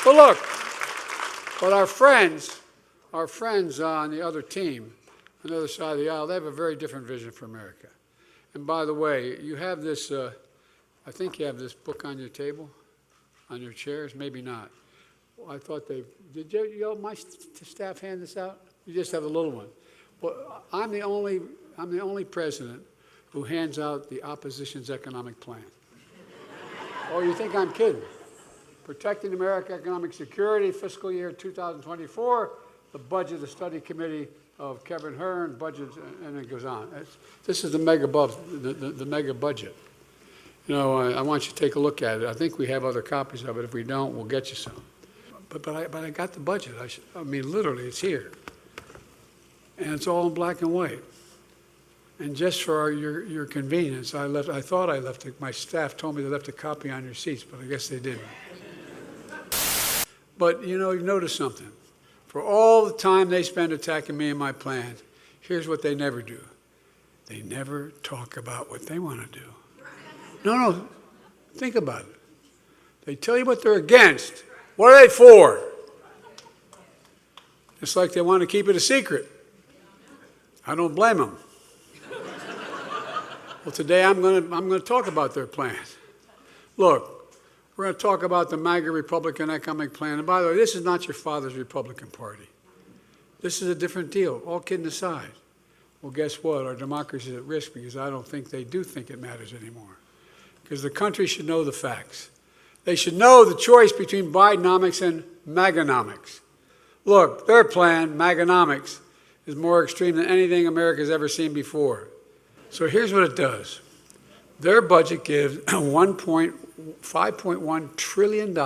But look, but our friends on the other team, on the other side of the aisle, they have a very different vision for America. And by the way, you have this, I think you have this book on your table, on your chairs, maybe not. Well, I thought did my staff hand this out? You just have a little one. Well, I'm the only president who hands out the opposition's economic plan. Oh, you think I'm kidding? Protecting American economic security, fiscal year 2024, the budget, the study committee of Kevin Hearn, budget, and it goes on. This is the mega budget. You know, I want you to take a look at it. I think we have other copies of it. If we don't, we'll get you some. But I got the budget. I mean, literally, it's here. And it's all in black and white. And just for your convenience, I thought I left it. My staff told me they left a copy on your seats, but I guess they didn't. But, you know, you notice something. For all the time they spend attacking me and my plan, here's what they never do. They never talk about what they want to do. No, think about it. They tell you what they're against. What are they for? It's like they want to keep it a secret. I don't blame them. Well, today I'm going to talk about their plans. Look, we're going to talk about the MAGA Republican economic plan. And by the way, this is not your father's Republican Party. This is a different deal, all kidding aside. Well, guess what? Our democracy is at risk because I don't think they do think it matters anymore. Because the country should know the facts. They should know the choice between Bidenomics and Maganomics. Look, their plan, Maganomics, is more extreme than anything America's ever seen before. So here's what it does. Their budget gives $5.1 trillion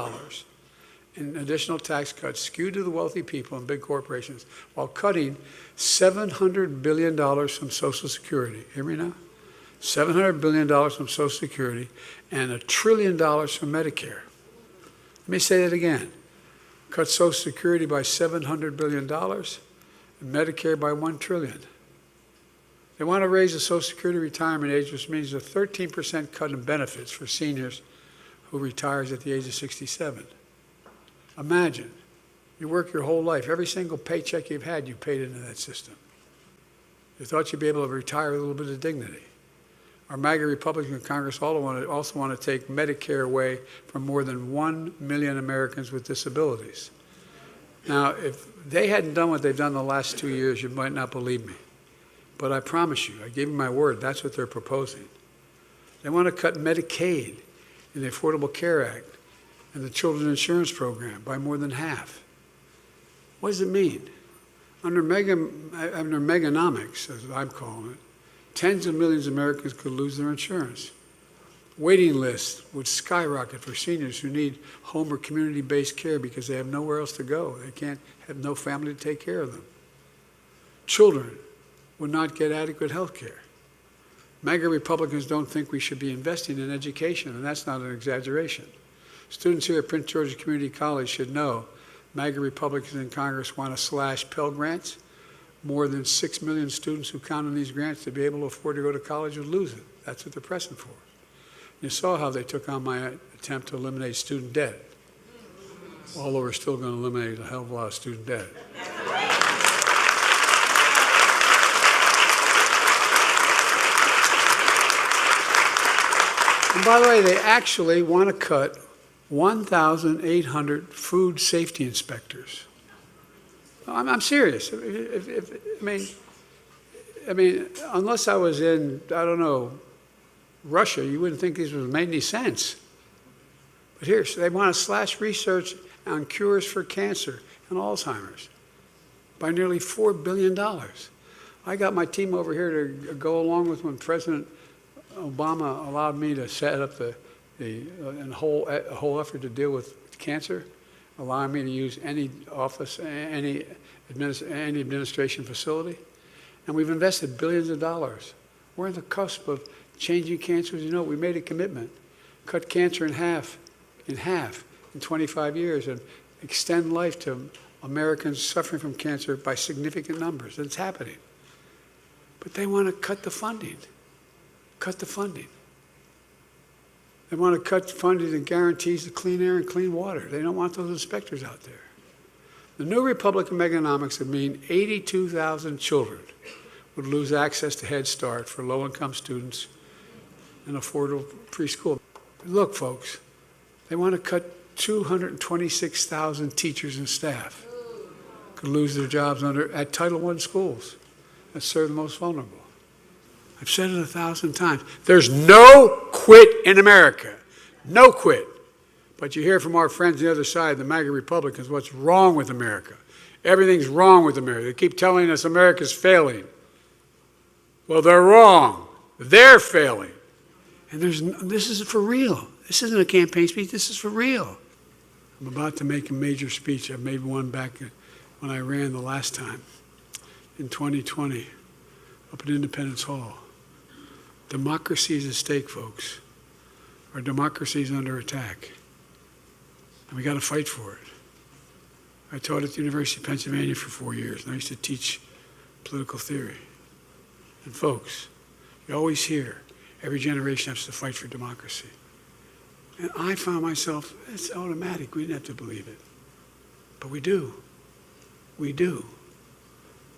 in additional tax cuts skewed to the wealthy people and big corporations while cutting $700 billion from Social Security. Hear me now? $700 billion from Social Security and $1 trillion from Medicare. Let me say that again. Cut Social Security by $700 billion and Medicare by $1 trillion. They want to raise the Social Security retirement age, which means a 13% cut in benefits for seniors who retires at the age of 67. Imagine, you work your whole life. Every single paycheck you've had, you paid into that system. You thought you'd be able to retire with a little bit of dignity. Our MAGA Republicans in Congress also want to take Medicare away from more than 1 million Americans with disabilities. Now, if they hadn't done what they've done the last 2 years, you might not believe me. But I promise you, I gave you my word, that's what they're proposing. They want to cut Medicaid in the Affordable Care Act and the Children's Insurance Program by more than half. What does it mean? Under Maganomics, as I'm calling it, tens of millions of Americans could lose their insurance. Waiting lists would skyrocket for seniors who need home or community-based care because they have nowhere else to go. They can't have no family to take care of them. Children would not get adequate health care. MAGA Republicans don't think we should be investing in education, and that's not an exaggeration. Students here at Prince George's Community College should know MAGA Republicans in Congress want to slash Pell Grants. More than 6 million students who count on these grants to be able to afford to go to college would lose it. That's what they're pressing for. You saw how they took on my attempt to eliminate student debt, although we're still going to eliminate a hell of a lot of student debt. And by the way, they actually want to cut 1,800 food safety inspectors. I'm serious. I mean, unless I was in, I don't know, Russia, you wouldn't think these would make any sense. But here, so they want to slash research on cures for cancer and Alzheimer's by nearly $4 billion. I got my team over here to go along with when President Obama allowed me to set up a whole effort to deal with cancer, allowing me to use any office, any administration facility. And we've invested billions of dollars. We're on the cusp of changing cancer. As you know, we made a commitment, cut cancer in half in 25 years, and extend life to Americans suffering from cancer by significant numbers. And it's happening. But they want to cut the funding. Cut the funding. They want to cut funding that guarantees the clean air and clean water. They don't want those inspectors out there. The new Republic of Maganomics would mean 82,000 children would lose access to Head Start for low-income students and affordable preschool. Look, folks, they want to cut 226,000 teachers and staff. Could lose their jobs at Title I schools that serve the most vulnerable. I've said it 1,000 times. There's no quit in America. No quit. But you hear from our friends on the other side, the MAGA Republicans, what's wrong with America. Everything's wrong with America. They keep telling us America's failing. Well, they're wrong. They're failing. And this is for real. This isn't a campaign speech. This is for real. I'm about to make a major speech. I made one back when I ran the last time in 2020 up at Independence Hall. Democracy is at stake, folks. Our democracy is under attack. And we got to fight for it. I taught at the University of Pennsylvania for 4 years, and I used to teach political theory. And folks, you always hear every generation has to fight for democracy. And I found myself, it's automatic. We didn't have to believe it. But we do. We do.